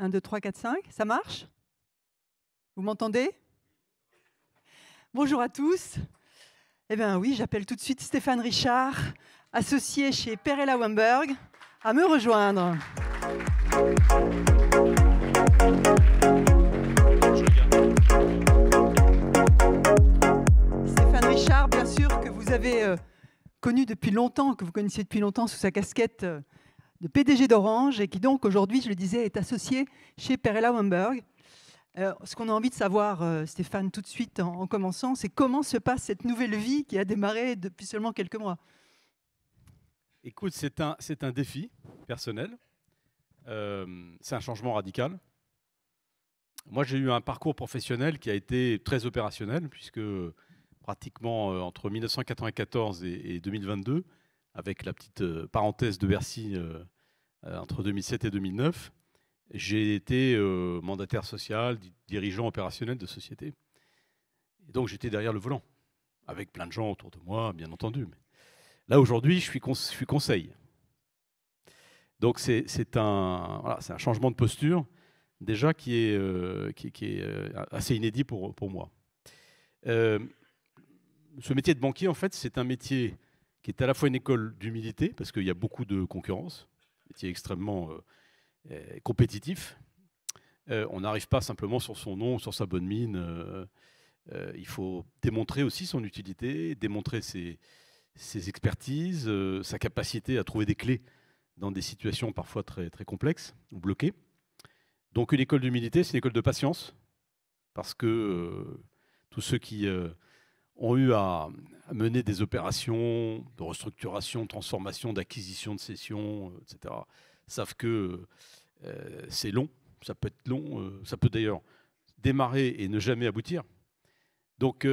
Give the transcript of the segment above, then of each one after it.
1, 2, 3, 4, 5. Ça marche? Vous m'entendez? Bonjour à tous. Eh bien oui, j'appelle tout de suite Stéphane Richard, associé chez Perella Weinberg, à me rejoindre. Stéphane Richard, bien sûr, que vous avez connu depuis longtemps, que vous connaissiez depuis longtemps sous sa casquette de PDG d'Orange et qui donc aujourd'hui, je le disais, est associé chez Perella Weinberg. Ce qu'on a envie de savoir, Stéphane, tout de suite en commençant, c'est comment se passe cette nouvelle vie qui a démarré depuis seulement quelques mois. Écoute, c'est un défi personnel. C'est un changement radical. Moi, j'ai eu un parcours professionnel qui a été très opérationnel, puisque pratiquement entre 1994 et 2022, avec la petite parenthèse de Bercy entre 2007 et 2009, j'ai été mandataire social, dirigeant opérationnel de société. Et donc, j'étais derrière le volant, avec plein de gens autour de moi, bien entendu. Mais là, aujourd'hui, je suis conseil. Donc, c'est un changement de posture, déjà, qui est assez inédit pour moi. Ce métier de banquier, en fait, c'est un métier qui est à la fois une école d'humilité, parce qu'il y a beaucoup de concurrence, un métier extrêmement compétitif. On n'arrive pas simplement sur son nom, sur sa bonne mine. Il faut démontrer aussi son utilité, démontrer ses expertises, sa capacité à trouver des clés dans des situations parfois très, très complexes ou bloquées. Donc une école d'humilité, c'est une école de patience, parce que tous ceux qui ont eu à mener des opérations de restructuration, de transformation, d'acquisition, de cession, etc., savent que c'est long, ça peut être long, ça peut d'ailleurs démarrer et ne jamais aboutir. Donc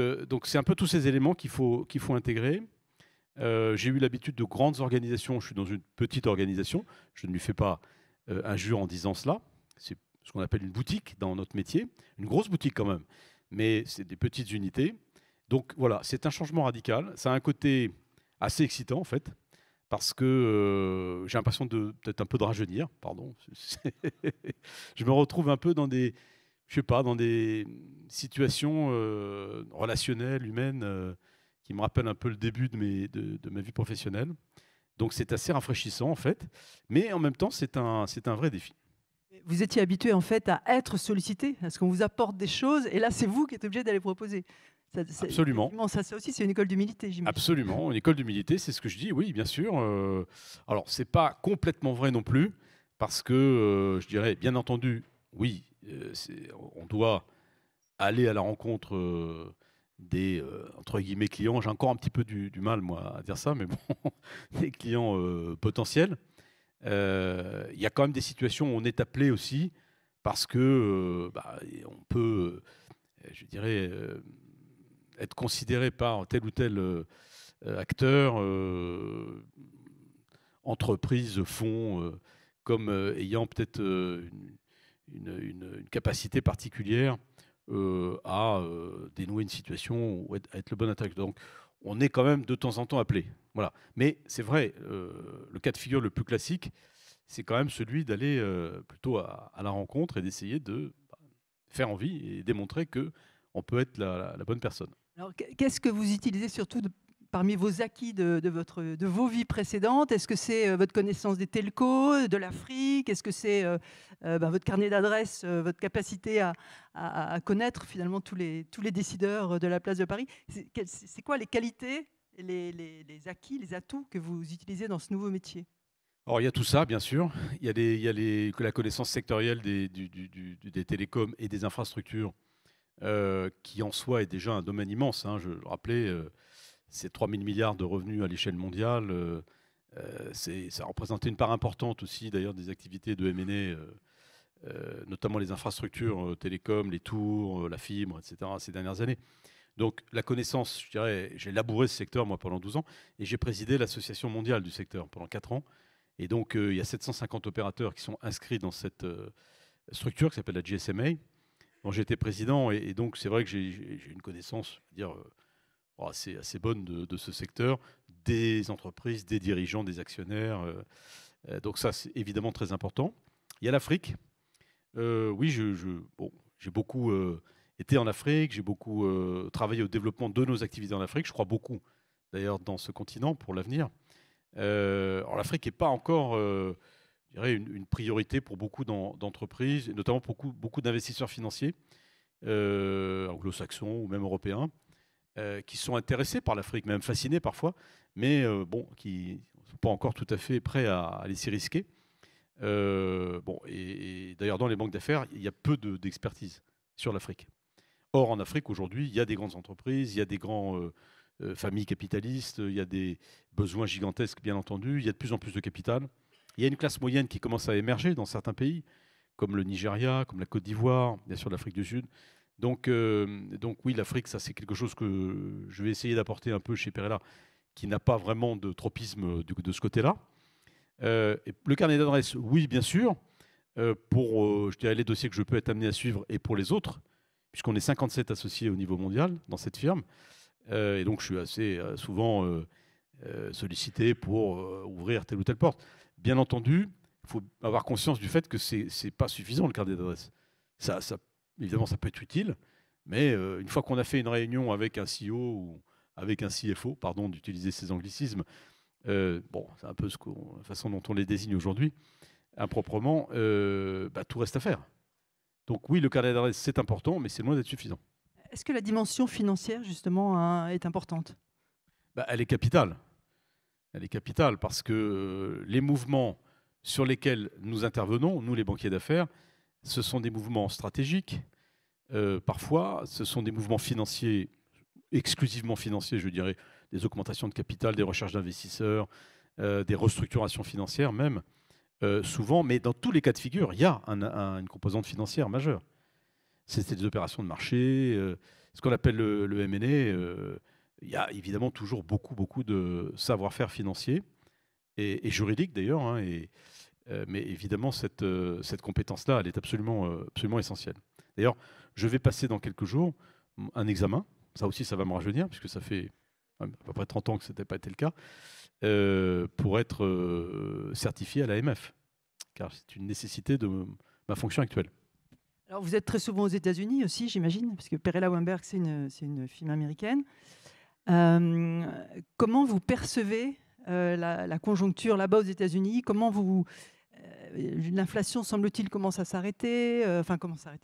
c'est un peu tous ces éléments qu'il faut intégrer. J'ai eu l'habitude de grandes organisations, je suis dans une petite organisation, je ne lui fais pas injure en disant cela, c'est ce qu'on appelle une boutique dans notre métier, une grosse boutique quand même, mais c'est des petites unités. Donc voilà, c'est un changement radical, ça a un côté assez excitant en fait, parce que j'ai l'impression de peut-être un peu de rajeunir, pardon. Je me retrouve un peu dans des, je sais pas, dans des situations relationnelles, humaines, qui me rappellent un peu le début de ma vie professionnelle. Donc c'est assez rafraîchissant en fait, mais en même temps c'est un vrai défi. Vous étiez habitué en fait à être sollicité, à ce qu'on vous apporte des choses, et là c'est vous qui êtes obligé d'aller proposer. Absolument. Ça aussi, c'est une école d'humilité, j'imagine. Absolument, une école d'humilité, c'est ce que je dis, oui, bien sûr. Alors, c'est pas complètement vrai non plus, parce que je dirais, bien entendu, oui, on doit aller à la rencontre des, entre guillemets, clients. J'ai encore un petit peu du mal, moi, à dire ça, mais bon, des clients potentiels. Il y a quand même des situations où on est appelé aussi, parce que on peut, je dirais, être considéré par tel ou tel acteur, entreprise, fonds, comme ayant peut-être une capacité particulière à dénouer une situation ou à être le bon interlocuteur. Donc, on est quand même de temps en temps appelé. Voilà. Mais c'est vrai, le cas de figure le plus classique, c'est quand même celui d'aller plutôt à la rencontre et d'essayer de faire envie et démontrer qu'on peut être la bonne personne. Alors, qu'est-ce que vous utilisez surtout parmi vos acquis de vos vies précédentes? Est-ce que c'est votre connaissance des telcos, de l'Afrique? Est-ce que c'est votre carnet d'adresses, votre capacité à connaître finalement tous les décideurs de la place de Paris? C'est quoi les qualités, les acquis, les atouts que vous utilisez dans ce nouveau métier? Alors, il y a tout ça, bien sûr. Il y a la connaissance sectorielle des télécoms et des infrastructures, qui en soi est déjà un domaine immense, hein. Je le rappelais, c'est 3 000 milliards de revenus à l'échelle mondiale. Ça représentait une part importante aussi, d'ailleurs, des activités de M&A, notamment les infrastructures télécoms, les tours, la fibre, etc., ces dernières années. Donc la connaissance, je dirais, j'ai labouré ce secteur, moi, pendant 12 ans, et j'ai présidé l'Association mondiale du secteur pendant 4 ans. Et donc, il y a 750 opérateurs qui sont inscrits dans cette structure qui s'appelle la GSMA, dont j'étais président. Et donc, c'est vrai que j'ai une connaissance, je veux dire, assez bonne de ce secteur, des entreprises, des dirigeants, des actionnaires. Donc ça, c'est évidemment très important. Il y a l'Afrique. Oui, bon, j'ai beaucoup été en Afrique, j'ai beaucoup travaillé au développement de nos activités en Afrique. Je crois beaucoup, d'ailleurs, dans ce continent pour l'avenir. Alors l'Afrique n'est pas encore, je dirais, une priorité pour beaucoup d'entreprises, et notamment pour beaucoup d'investisseurs financiers, anglo-saxons ou même européens, qui sont intéressés par l'Afrique, même fascinés parfois, mais bon, qui ne sont pas encore tout à fait prêts à laisser risquer. Bon, et d'ailleurs, dans les banques d'affaires, il y a peu d'expertise sur l'Afrique. Or, en Afrique, aujourd'hui, il y a des grandes entreprises, il y a des grandes familles capitalistes, il y a des besoins gigantesques, bien entendu, il y a de plus en plus de capital. Il y a une classe moyenne qui commence à émerger dans certains pays, comme le Nigeria, comme la Côte d'Ivoire, bien sûr l'Afrique du Sud. Donc oui, l'Afrique, ça c'est quelque chose que je vais essayer d'apporter un peu chez Perella, qui n'a pas vraiment de tropisme de ce côté-là. Le carnet d'adresse, oui, bien sûr, pour je dirais, les dossiers que je peux être amené à suivre et pour les autres, puisqu'on est 57 associés au niveau mondial dans cette firme. Et donc, je suis assez souvent sollicité pour ouvrir telle ou telle porte. Bien entendu, il faut avoir conscience du fait que ce n'est pas suffisant, le carnet d'adresse. Évidemment, ça peut être utile, mais une fois qu'on a fait une réunion avec un CEO ou avec un CFO, pardon d'utiliser ces anglicismes, bon, c'est un peu la façon dont on les désigne aujourd'hui, improprement, tout reste à faire. Donc oui, le carnet d'adresse, c'est important, mais c'est loin d'être suffisant. Est-ce que la dimension financière, justement, hein, est importante? Elle est capitale. Elle est capitale parce que les mouvements sur lesquels nous intervenons, nous les banquiers d'affaires, ce sont des mouvements stratégiques. Parfois, ce sont des mouvements financiers, exclusivement financiers, je dirais, des augmentations de capital, des recherches d'investisseurs, des restructurations financières même, souvent. Mais dans tous les cas de figure, il y a une composante financière majeure. C'est des opérations de marché, ce qu'on appelle le M&A. Il y a évidemment toujours beaucoup de savoir-faire financier et juridique d'ailleurs. Hein, mais évidemment, cette compétence-là, elle est absolument essentielle. D'ailleurs, je vais passer dans quelques jours un examen. Ça aussi, ça va me rajeunir, puisque ça fait à peu près 30 ans que ce n'était pas été le cas, pour être certifié à l'AMF, car c'est une nécessité de ma fonction actuelle. Alors, vous êtes très souvent aux États-Unis aussi, j'imagine, parce que Perella Weinberg, c'est une firme américaine. Comment vous percevez la conjoncture là-bas aux États-Unis? L'inflation, semble-t-il, commence à s'arrêter,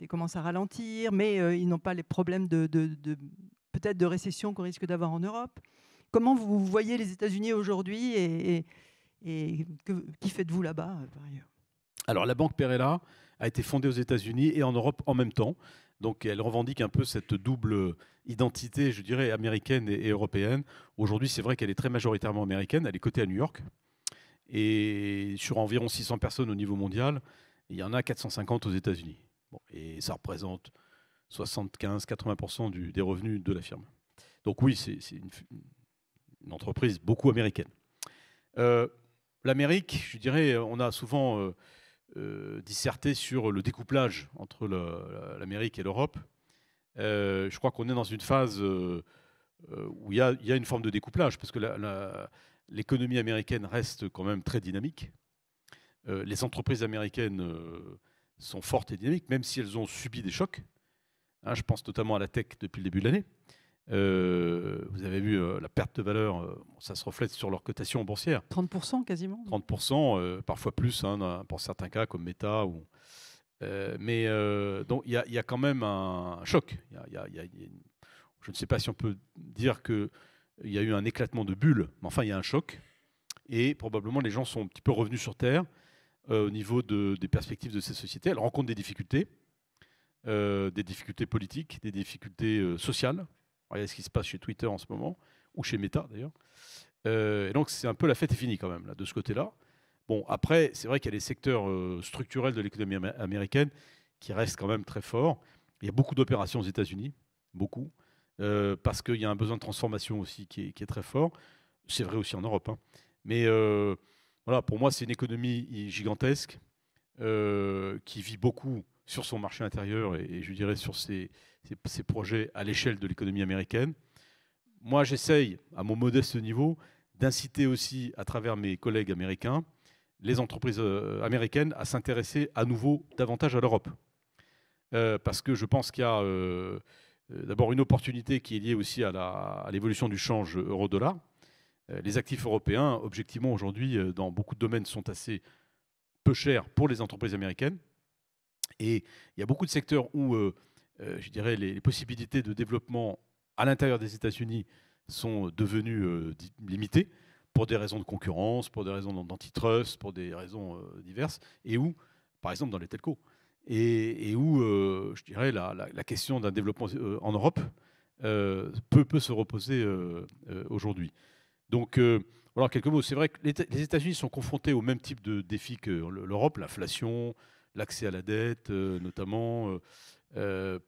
commence à ralentir, mais ils n'ont pas les problèmes peut-être de récession qu'on risque d'avoir en Europe. Comment vous voyez les États-Unis aujourd'hui et qui faites-vous là-bas, par ailleurs? Alors, la Banque Perella a été fondée aux États-Unis et en Europe en même temps. Donc, elle revendique un peu cette double identité, je dirais, américaine et européenne. Aujourd'hui, c'est vrai qu'elle est très majoritairement américaine. Elle est cotée à New York. Et sur environ 600 personnes au niveau mondial, il y en a 450 aux États-Unis. Bon, et ça représente 75-80% des revenus de la firme. Donc oui, c'est une entreprise beaucoup américaine. L'Amérique, je dirais, on a souvent disserté sur le découplage entre l'Amérique et l'Europe. Je crois qu'on est dans une phase où il y a une forme de découplage, parce que l'économie américaine reste quand même très dynamique. Les entreprises américaines sont fortes et dynamiques, même si elles ont subi des chocs. Hein, je pense notamment à la tech depuis le début de l'année. Vous avez vu la perte de valeur, ça se reflète sur leur cotation boursière. 30% quasiment. 30%, parfois plus, hein, pour certains cas comme Meta. Donc il y a quand même un choc. Je ne sais pas si on peut dire qu'il y a eu un éclatement de bulles, mais enfin il y a un choc. Et probablement les gens sont un petit peu revenus sur Terre au niveau des perspectives de ces sociétés. Elles rencontrent des difficultés politiques, des difficultés sociales. Regardez ce qui se passe chez Twitter en ce moment, ou chez Meta d'ailleurs. Et donc c'est un peu la fête est finie quand même, là, de ce côté-là. Bon, après, c'est vrai qu'il y a des secteurs structurels de l'économie américaine qui restent quand même très forts. Il y a beaucoup d'opérations aux États-Unis, beaucoup, parce qu'il y a un besoin de transformation aussi qui est très fort. C'est vrai aussi en Europe. Hein. Mais voilà, pour moi, c'est une économie gigantesque qui vit beaucoup sur son marché intérieur et je dirais sur ses projets à l'échelle de l'économie américaine. Moi, j'essaye, à mon modeste niveau, d'inciter aussi, à travers mes collègues américains, les entreprises américaines à s'intéresser à nouveau davantage à l'Europe. Parce que je pense qu'il y a d'abord une opportunité qui est liée aussi à l'évolution du change euro-dollar. Les actifs européens, objectivement, aujourd'hui, dans beaucoup de domaines, sont assez peu chers pour les entreprises américaines. Et il y a beaucoup de secteurs où, je dirais, les possibilités de développement à l'intérieur des États-Unis sont devenues limitées pour des raisons de concurrence, pour des raisons d'antitrust, pour des raisons diverses, et où, par exemple, dans les telcos, et où, je dirais, la question d'un développement en Europe peut se reposer aujourd'hui. Donc, voilà, quelques mots. C'est vrai que les États-Unis sont confrontés au même type de défis que l'Europe, l'inflation, l'accès à la dette, notamment,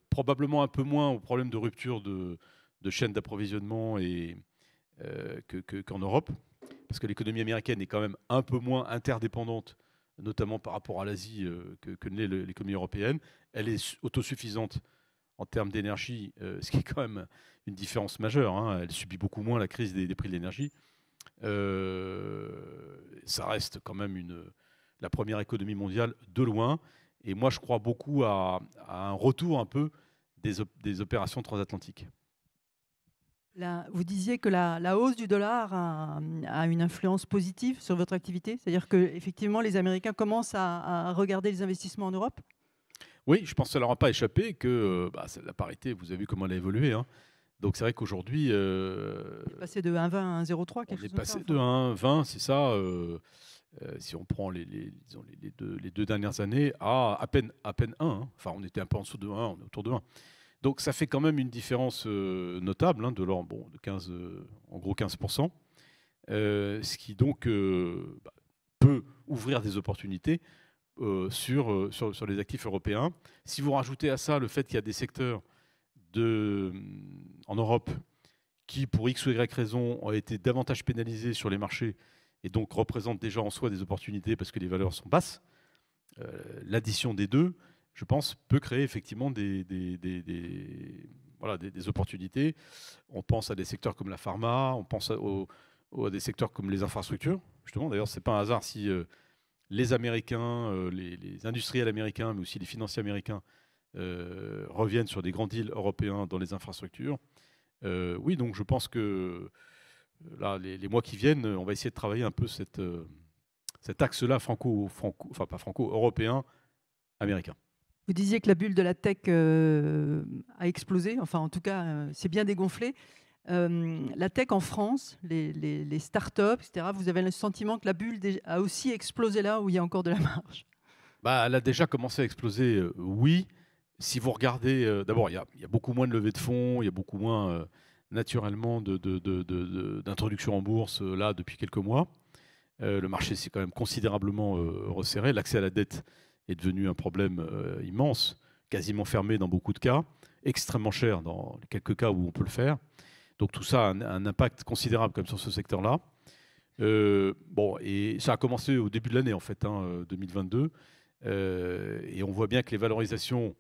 probablement un peu moins au problème de rupture de chaînes d'approvisionnement qu'en Europe, parce que l'économie américaine est quand même un peu moins interdépendante, notamment par rapport à l'Asie, que l'est l'économie européenne. Elle est autosuffisante en termes d'énergie, ce qui est quand même une différence majeure. Hein. Elle subit beaucoup moins la crise des prix de l'énergie. Ça reste quand même la première économie mondiale de loin. Et moi, je crois beaucoup à un retour un peu des opérations transatlantiques. Vous disiez que la hausse du dollar a une influence positive sur votre activité, c'est-à-dire qu'effectivement les Américains commencent à regarder les investissements en Europe? Oui, je pense que ça ne leur a pas échappé que la parité, vous avez vu comment elle a évolué. Hein. Donc c'est vrai qu'aujourd'hui... on est passé de 1,20 à 1,03, quelque chose comme ça. On est passé de 1,20, c'est ça, si on prend les deux dernières années, à peine 1. Hein. Enfin, on était un peu en dessous de 1, on est autour de 1. Donc ça fait quand même une différence notable, hein, de l'ordre de 15, en gros 15%, ce qui donc peut ouvrir des opportunités sur les actifs européens. Si vous rajoutez à ça le fait qu'il y a des secteurs en Europe qui, pour X ou Y raison, ont été davantage pénalisés sur les marchés et donc représentent déjà en soi des opportunités parce que les valeurs sont basses, l'addition des deux, je pense, peut créer effectivement des opportunités. On pense à des secteurs comme la pharma, on pense à des secteurs comme les infrastructures. Justement, d'ailleurs, ce n'est pas un hasard si les Américains, les industriels américains, mais aussi les financiers américains reviennent sur des grands deals européens dans les infrastructures. Oui, donc je pense que là, les mois qui viennent, on va essayer de travailler un peu cet axe-là enfin pas franco-européen, américain. Vous disiez que la bulle de la tech a explosé, enfin en tout cas, c'est bien dégonflé. La tech en France, les startups, etc., vous avez le sentiment que la bulle a aussi explosé là où il y a encore de la marge? Elle a déjà commencé à exploser, oui. Si vous regardez, d'abord, il y a beaucoup moins de levées de fonds, il y a beaucoup moins, naturellement, d'introduction en bourse, là, depuis quelques mois. Le marché s'est quand même considérablement resserré. L'accès à la dette est devenu un problème immense, quasiment fermé dans beaucoup de cas, extrêmement cher dans quelques cas où on peut le faire. Donc tout ça a un impact considérable comme sur ce secteur-là. Et ça a commencé au début de l'année, en fait, 2022. Et on voit bien que les valorisations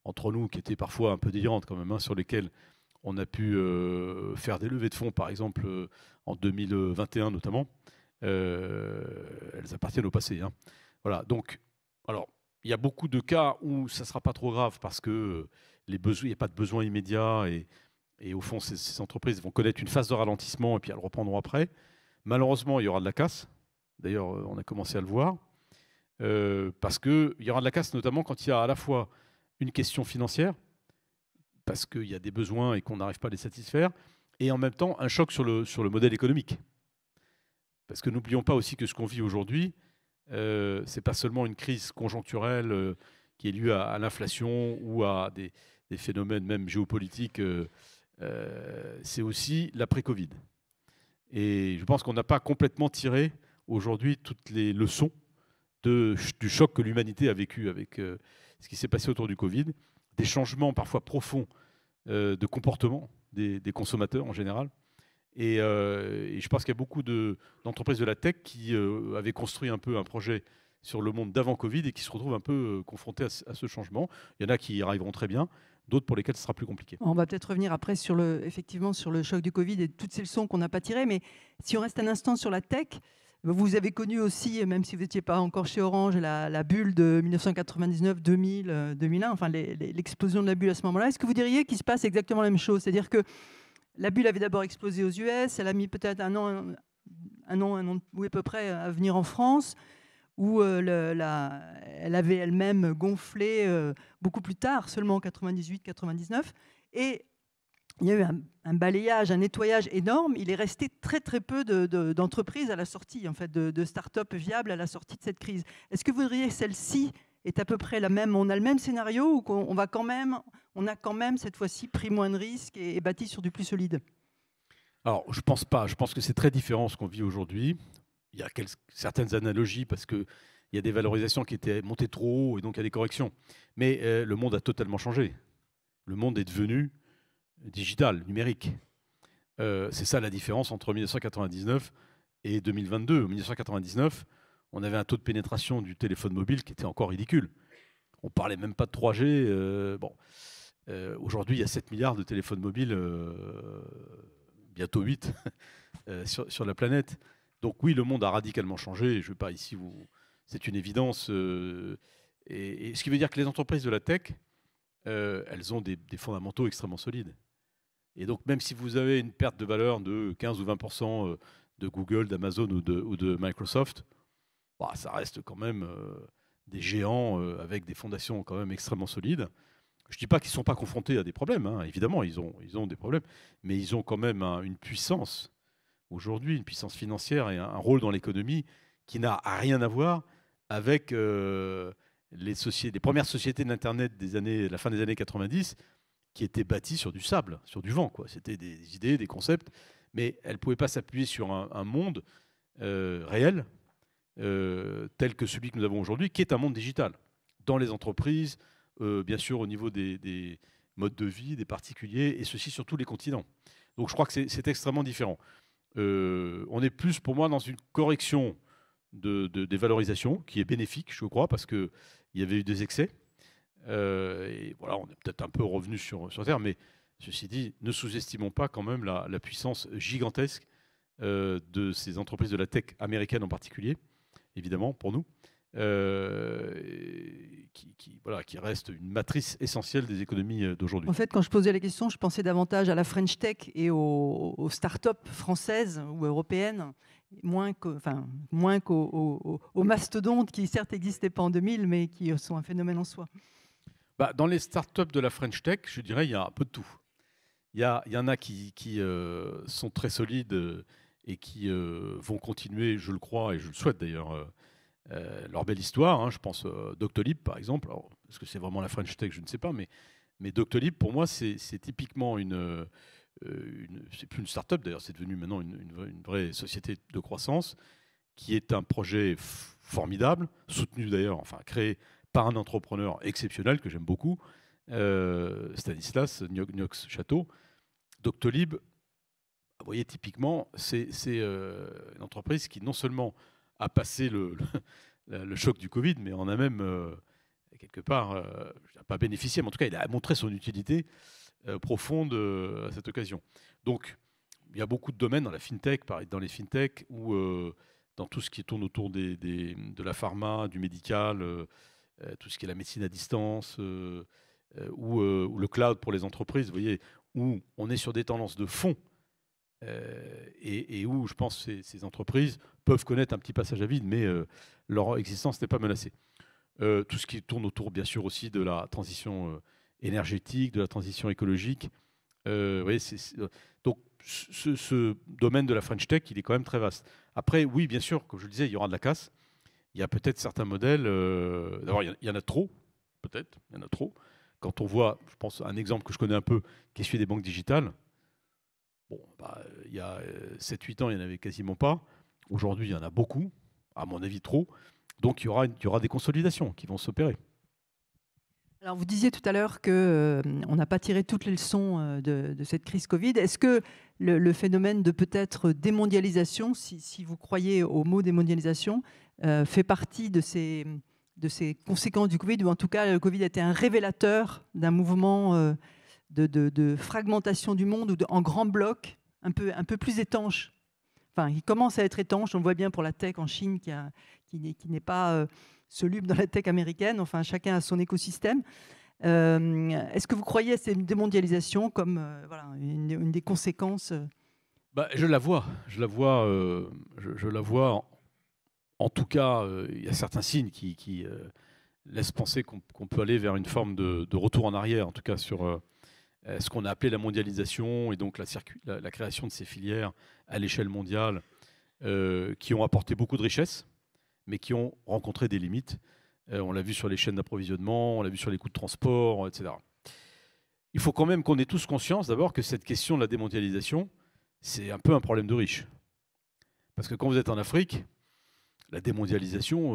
entre nous, qui étaient parfois un peu délirantes quand même, sur lesquelles on a pu faire des levées de fonds, par exemple en 2021 notamment, elles appartiennent au passé. Hein. Voilà. Donc, alors, il y a beaucoup de cas où ça ne sera pas trop grave parce que il n'y a pas de besoin immédiat et au fond, ces entreprises vont connaître une phase de ralentissement et puis elles reprendront après. Malheureusement, il y aura de la casse. D'ailleurs, on a commencé à le voir. Parce qu'il y aura de la casse notamment quand il y a à la fois une question financière, parce qu'il y a des besoins et qu'on n'arrive pas à les satisfaire, et en même temps un choc sur le modèle économique. Parce que n'oublions pas aussi que ce qu'on vit aujourd'hui, ce n'est pas seulement une crise conjoncturelle qui est liée à l'inflation ou à des phénomènes même géopolitiques, c'est aussi l'après-Covid. Et je pense qu'on n'a pas complètement tiré aujourd'hui toutes les leçons du choc que l'humanité a vécu avec ce qui s'est passé autour du Covid, des changements parfois profonds de comportement des consommateurs en général. Et je pense qu'il y a beaucoup d'entreprises de la tech qui avaient construit un peu un projet sur le monde d'avant Covid et qui se retrouvent un peu confrontés à ce changement. Il y en a qui y arriveront très bien, d'autres pour lesquels ce sera plus compliqué. On va peut-être revenir après effectivement sur le choc du Covid et toutes ces leçons qu'on n'a pas tirées, mais si on reste un instant sur la tech, Vous avez connu aussi, même si vous n'étiez pas encore chez Orange, la bulle de 1999, 2000, 2001, enfin l'explosion de la bulle à ce moment-là. Est-ce que vous diriez qu'il se passe exactement la même chose? C'est-à-dire que la bulle avait d'abord explosé aux US, elle a mis peut-être un an, oui, à peu près, à venir en France, où elle avait elle-même gonflé beaucoup plus tard, seulement en 98-99. Et il y a eu un balayage, un nettoyage énorme. Il est resté très très peu d'entreprises à la sortie, en fait, de start-up viables à la sortie de cette crise. Est-ce que vous diriez que celle-ci est à peu près la même? On a le même scénario ou on a quand même cette fois-ci pris moins de risques et bâti sur du plus solide? Alors, je pense pas. Je pense que c'est très différent ce qu'on vit aujourd'hui. Il y a certaines analogies parce qu'il y a des valorisations qui étaient montées trop haut et donc il y a des corrections. Mais le monde a totalement changé. Le monde est devenu digital, numérique. C'est ça la différence entre 1999 et 2022. En 1999, on avait un taux de pénétration du téléphone mobile qui était encore ridicule. On ne parlait même pas de 3G. Aujourd'hui, il y a 7 milliards de téléphones mobiles, bientôt 8, sur la planète. Donc oui, le monde a radicalement changé. Je ne vais pas ici vous... C'est une évidence. Et ce qui veut dire que les entreprises de la tech, elles ont des fondamentaux extrêmement solides. Et donc, même si vous avez une perte de valeur de 15 ou 20% de Google, d'Amazon ou de Microsoft, bah, ça reste quand même des géants avec des fondations quand même extrêmement solides. Je ne dis pas qu'ils ne sont pas confrontés à des problèmes, hein. Évidemment, ils ont des problèmes, mais ils ont quand même une puissance, aujourd'hui, une puissance financière et un rôle dans l'économie qui n'a rien à voir avec les premières sociétés de l'Internet la fin des années 90, qui étaient bâties sur du sable, sur du vent, quoi. C'était des idées, des concepts, mais elles ne pouvaient pas s'appuyer sur un monde réel, tel que celui que nous avons aujourd'hui, qui est un monde digital, dans les entreprises, bien sûr au niveau des modes de vie, des particuliers, et ceci sur tous les continents. Donc je crois que c'est extrêmement différent. On est plus, pour moi, dans une correction des valorisations, qui est bénéfique, je crois, parce qu'il y avait eu des excès. Et voilà, on est peut-être un peu revenu sur Terre, mais ceci dit, ne sous-estimons pas quand même la puissance gigantesque de ces entreprises de la tech américaine en particulier, évidemment, pour nous, qui reste une matrice essentielle des économies d'aujourd'hui. En fait, quand je posais la question, je pensais davantage à la French Tech et aux start-up françaises ou européennes, moins qu'aux mastodontes qui, certes, n'existaient pas en 2000, mais qui sont un phénomène en soi. Bah, dans les start-up de la French Tech, je dirais il y a un peu de tout. Il y en a qui sont très solides et qui vont continuer, je le crois, et je le souhaite d'ailleurs, leur belle histoire. Hein. Je pense Doctolib, par exemple. Est-ce que c'est vraiment la French Tech? Je ne sais pas. Mais Doctolib, pour moi, c'est typiquement c'est plus une start-up, d'ailleurs, c'est devenu maintenant une vraie société de croissance, qui est un projet formidable, soutenu d'ailleurs, enfin créé par un entrepreneur exceptionnel que j'aime beaucoup, Stanislas Gnox-Château. Doctolib, vous voyez, typiquement, c'est une entreprise qui non seulement a passé le choc du Covid, mais en a même, quelque part, pas bénéficié, mais en tout cas, il a montré son utilité profonde à cette occasion. Donc, il y a beaucoup de domaines dans la fintech, dans les fintech, ou dans tout ce qui tourne autour de la pharma, du médical, tout ce qui est la médecine à distance, ou le cloud pour les entreprises, vous voyez, où on est sur des tendances de fond et où je pense que ces entreprises peuvent connaître un petit passage à vide, mais leur existence n'est pas menacée. Tout ce qui tourne autour, bien sûr, aussi de la transition énergétique, de la transition écologique. Vous voyez, donc, ce domaine de la French Tech, il est quand même très vaste. Après, oui, bien sûr, comme je le disais, il y aura de la casse. Il y a peut-être certains modèles. D'abord, il y en a trop, peut-être. Il y en a trop. Quand on voit, je pense, un exemple que je connais un peu, qui est celui des banques digitales. Bon, il y a 7-8 ans, il n'y en avait quasiment pas. Aujourd'hui, il y en a beaucoup, à mon avis trop. Donc, il y aura des consolidations qui vont s'opérer. Alors, vous disiez tout à l'heure qu'on n'a pas tiré toutes les leçons de cette crise Covid. Est-ce que le phénomène de peut-être démondialisation, si vous croyez au mot démondialisation, fait partie de ces conséquences du Covid, ou en tout cas, le Covid a été un révélateur d'un mouvement de fragmentation du monde, ou en grands blocs, un peu plus étanche enfin, qui commence à être étanche. On le voit bien pour la tech en Chine, qui n'est pas soluble dans la tech américaine. Enfin, chacun a son écosystème. Est-ce que vous croyez à cette démondialisation comme voilà, une des conséquences Je la vois. Je la vois. Je la vois. En tout cas, il y a certains signes qui laissent penser qu'on peut aller vers une forme de retour en arrière, en tout cas sur ce qu'on a appelé la mondialisation et donc la création de ces filières à l'échelle mondiale qui ont apporté beaucoup de richesses, mais qui ont rencontré des limites. On l'a vu sur les chaînes d'approvisionnement, on l'a vu sur les coûts de transport, etc. Il faut quand même qu'on ait tous conscience d'abord que cette question de la démondialisation, c'est un peu un problème de riches. Parce que quand vous êtes en Afrique, la démondialisation,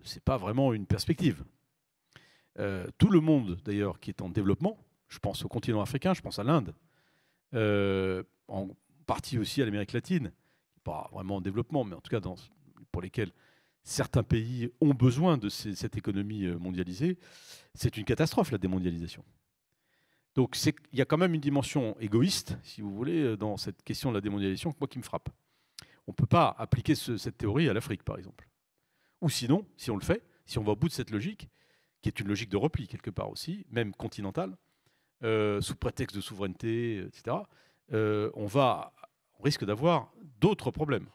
ce n'est pas vraiment une perspective. Tout le monde, d'ailleurs, qui est en développement, je pense au continent africain, je pense à l'Inde, en partie aussi à l'Amérique latine, pas vraiment en développement, mais en tout cas pour lesquels certains pays ont besoin de cette économie mondialisée, c'est une catastrophe, la démondialisation. Donc il y a quand même une dimension égoïste, si vous voulez, dans cette question de la démondialisation, moi qui me frappe. On ne peut pas appliquer cette théorie à l'Afrique, par exemple. Ou sinon, si on le fait, si on va au bout de cette logique, qui est une logique de repli quelque part aussi, même continentale, sous prétexte de souveraineté, etc., on risque d'avoir d'autres problèmes.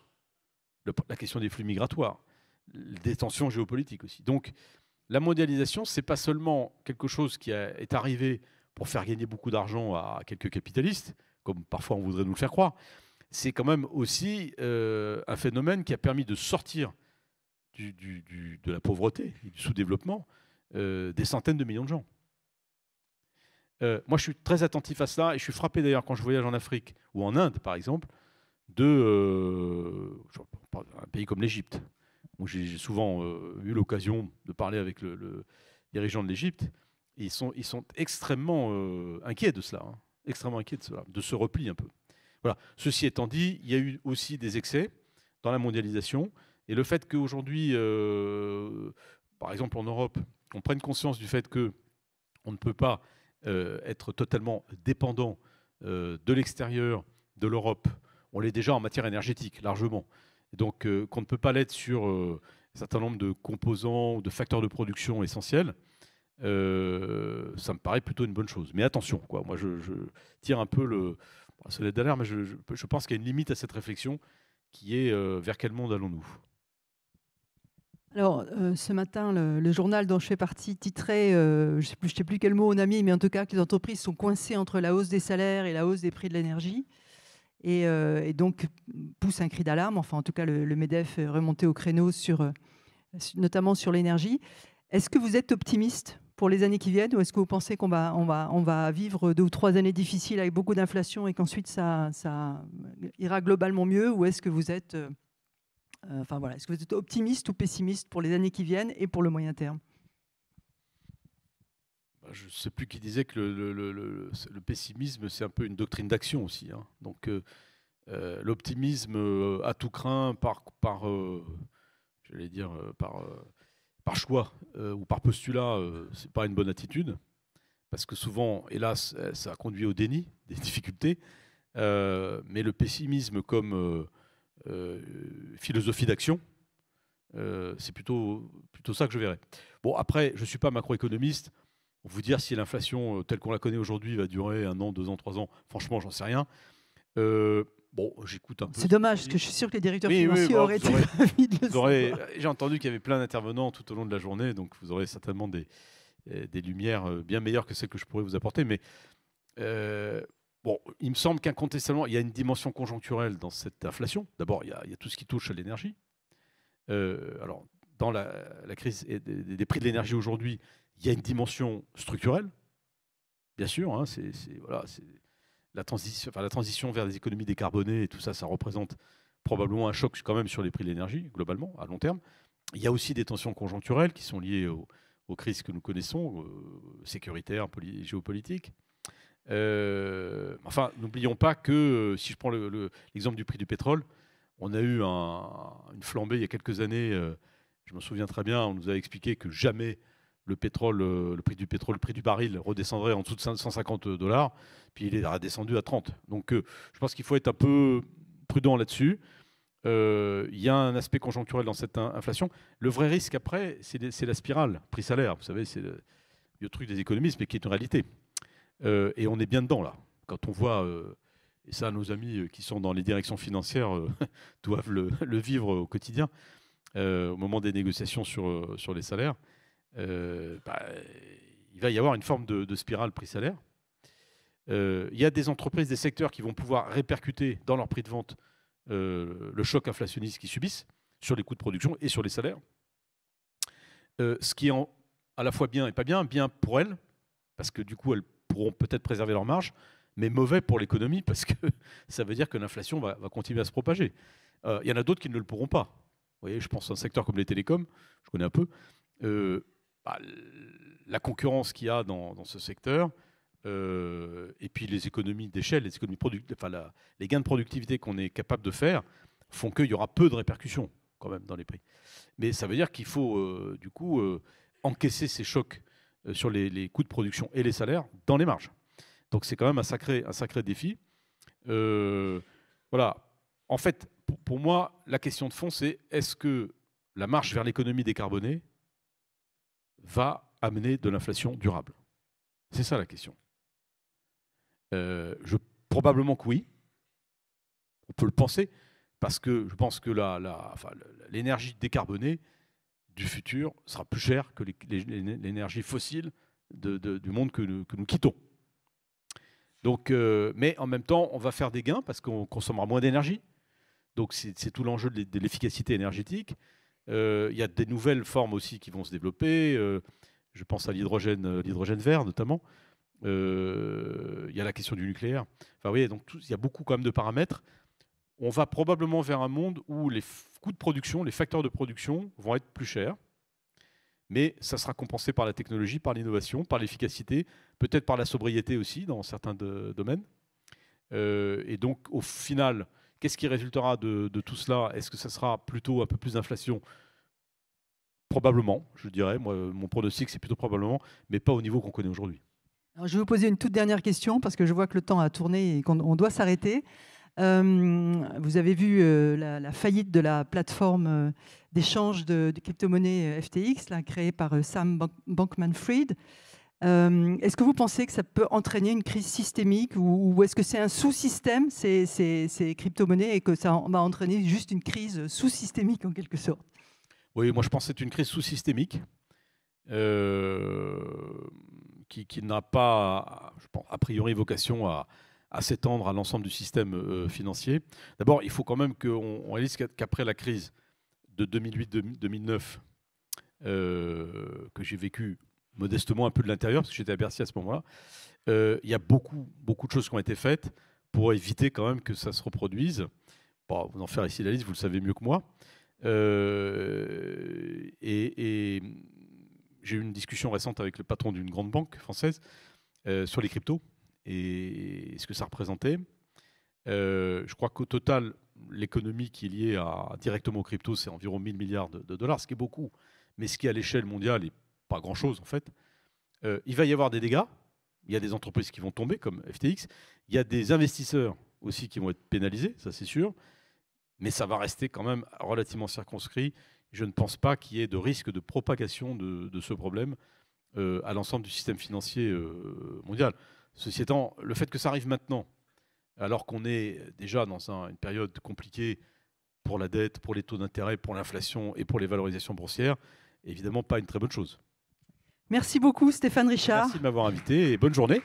La question des flux migratoires, des tensions géopolitiques aussi. Donc, la mondialisation, ce n'est pas seulement quelque chose qui est arrivé pour faire gagner beaucoup d'argent à quelques capitalistes, comme parfois on voudrait nous le faire croire. C'est quand même aussi un phénomène qui a permis de sortir de la pauvreté et du sous-développement des centaines de millions de gens. Moi, je suis très attentif à cela et je suis frappé d'ailleurs quand je voyage en Afrique ou en Inde, par exemple, un pays comme l'Égypte, où j'ai souvent eu l'occasion de parler avec le dirigeant de l'Égypte. Ils sont extrêmement inquiets de cela, hein, extrêmement inquiets de cela, de ce repli un peu. Voilà. Ceci étant dit, il y a eu aussi des excès dans la mondialisation et le fait qu'aujourd'hui, par exemple en Europe, on prenne conscience du fait qu'on ne peut pas être totalement dépendant de l'extérieur de l'Europe. On l'est déjà en matière énergétique, largement. Et donc, qu'on ne peut pas l'être sur un certain nombre de composants ou de facteurs de production essentiels, ça me paraît plutôt une bonne chose. Mais attention, quoi. Moi, je tire un peu la sonnette d'alarme, mais je pense qu'il y a une limite à cette réflexion qui est vers quel monde allons-nous ? Alors, ce matin, le journal dont je fais partie titrait, je ne sais plus quel mot on a mis, mais en tout cas que les entreprises sont coincées entre la hausse des salaires et la hausse des prix de l'énergie. Et donc pousse un cri d'alarme. Enfin, en tout cas, le MEDEF est remonté au créneau, notamment sur l'énergie. Est-ce que vous êtes optimiste pour les années qui viennent ou est-ce que vous pensez qu'on va vivre 2 ou 3 années difficiles avec beaucoup d'inflation et qu'ensuite ça ira globalement mieux ou est-ce que vous êtes... Enfin voilà, est-ce que vous êtes optimiste ou pessimiste pour les années qui viennent et pour le moyen terme ? Je ne sais plus qui disait que le pessimisme, c'est un peu une doctrine d'action aussi, hein. Donc l'optimisme à tout craint par choix ou par postulat, ce n'est pas une bonne attitude. Parce que souvent, hélas, ça conduit au déni des difficultés. Mais le pessimisme comme philosophie d'action, c'est plutôt ça que je verrais. Bon, après, je ne suis pas macroéconomiste. Vous dire si l'inflation telle qu'on la connaît aujourd'hui va durer 1 an, 2 ans, 3 ans, franchement, j'en sais rien. Bon, j'écoute un peu. C'est dommage, parce que je suis sûr que les directeurs financiers auraient été ravis de le savoir. J'ai entendu qu'il y avait plein d'intervenants tout au long de la journée, donc vous aurez certainement des lumières bien meilleures que celles que je pourrais vous apporter. Mais bon, il me semble qu'incontestablement, il y a une dimension conjoncturelle dans cette inflation. D'abord, il y a tout ce qui touche à l'énergie. Alors, dans la crise des prix de l'énergie aujourd'hui, il y a une dimension structurelle, bien sûr. Hein, c'est la transition vers des économies décarbonées et tout ça, ça représente probablement un choc quand même sur les prix de l'énergie, globalement, à long terme. Il y a aussi des tensions conjoncturelles qui sont liées aux crises que nous connaissons, sécuritaires, géopolitiques. Enfin, n'oublions pas que, si je prends l'exemple du prix du pétrole, on a eu une flambée il y a quelques années. Je me souviens très bien, on nous a expliqué que jamais le prix du pétrole, le prix du baril redescendrait en dessous de $150, puis il est redescendu à 30. Donc je pense qu'il faut être un peu prudent là-dessus. Il y a un aspect conjoncturel dans cette inflation. Le vrai risque après, c'est la spirale prix-salaire. Vous savez, c'est le truc des économistes, mais qui est une réalité. Et on est bien dedans là. Quand on voit, et ça, nos amis qui sont dans les directions financières doivent le vivre au quotidien, au moment des négociations sur les salaires, il va y avoir une forme de spirale prix-salaire. Il y a des entreprises, des secteurs qui vont pouvoir répercuter dans leur prix de vente le choc inflationniste qu'ils subissent sur les coûts de production et sur les salaires. Ce qui est à la fois bien et pas bien, bien pour elles, parce que du coup, elles pourront peut-être préserver leur marge, mais mauvais pour l'économie, parce que ça veut dire que l'inflation va continuer à se propager. Il y en a d'autres qui ne le pourront pas. Vous voyez, je pense à un secteur comme les télécoms, je connais un peu. La concurrence qu'il y a dans ce secteur, et puis les économies d'échelle, les économies les gains de productivité qu'on est capable de faire font qu'il y aura peu de répercussions quand même dans les prix. Mais ça veut dire qu'il faut du coup encaisser ces chocs sur les coûts de production et les salaires dans les marges. Donc c'est quand même un sacré défi. Voilà. En fait, pour moi, la question de fond, c'est est-ce que la marche vers l'économie décarbonée va amener de l'inflation durable? C'est ça la question. Probablement que oui. On peut le penser, parce que je pense que l'énergie décarbonée du futur sera plus chère que l'énergie fossile du monde que nous quittons. Donc, mais en même temps, on va faire des gains parce qu'on consommera moins d'énergie. Donc c'est tout l'enjeu de l'efficacité énergétique. Il y a des nouvelles formes aussi qui vont se développer. Je pense à l'hydrogène vert notamment. Il y a la question du nucléaire. Enfin, vous voyez, donc il y a beaucoup quand même de paramètres. On va probablement vers un monde où les coûts de production, les facteurs de production vont être plus chers, mais ça sera compensé par la technologie, par l'innovation, par l'efficacité, peut-être par la sobriété aussi dans certains domaines. Et donc, au final, qu'est-ce qui résultera de tout cela? Est-ce que ça sera plutôt un peu plus d'inflation? Probablement, je dirais. Moi, mon pronostic, c'est plutôt probablement, mais pas au niveau qu'on connaît aujourd'hui. Alors, je vais vous poser une toute dernière question, parce que je vois que le temps a tourné et qu'on doit s'arrêter. Vous avez vu la faillite de la plateforme d'échange de crypto-monnaies FTX, là, créée par Sam Bankman-Fried. Est-ce que vous pensez que ça peut entraîner une crise systémique, ou est-ce que c'est un sous-système, ces crypto-monnaies, et que ça va entraîner juste une crise sous-systémique en quelque sorte? Oui, moi je pense que c'est une crise sous-systémique qui n'a pas, je pense, a priori vocation à s'étendre à l'ensemble du système financier. D'abord, il faut quand même qu'on réalise qu'après la crise de 2008-2009, que j'ai vécu modestement un peu de l'intérieur, parce que j'étais à Bercy à ce moment-là, il y a beaucoup de choses qui ont été faites pour éviter quand même que ça se reproduise. Bon, vous en faire ici la liste, vous le savez mieux que moi. Et j'ai eu une discussion récente avec le patron d'une grande banque française sur les cryptos et ce que ça représentait. Je crois qu'au total, l'économie qui est liée directement aux cryptos, c'est environ 1000 milliards de dollars, ce qui est beaucoup, mais ce qui à l'échelle mondiale n'est pas grand-chose en fait. Il va y avoir des dégâts. Il y a des entreprises qui vont tomber, comme FTX. Il y a des investisseurs aussi qui vont être pénalisés, ça c'est sûr. Mais ça va rester quand même relativement circonscrit. Je ne pense pas qu'il y ait de risque de propagation de ce problème à l'ensemble du système financier mondial. Ceci étant, le fait que ça arrive maintenant, alors qu'on est déjà dans une période compliquée pour la dette, pour les taux d'intérêt, pour l'inflation et pour les valorisations boursières, évidemment pas une très bonne chose. Merci beaucoup Stéphane Richard. Merci de m'avoir invité et bonne journée.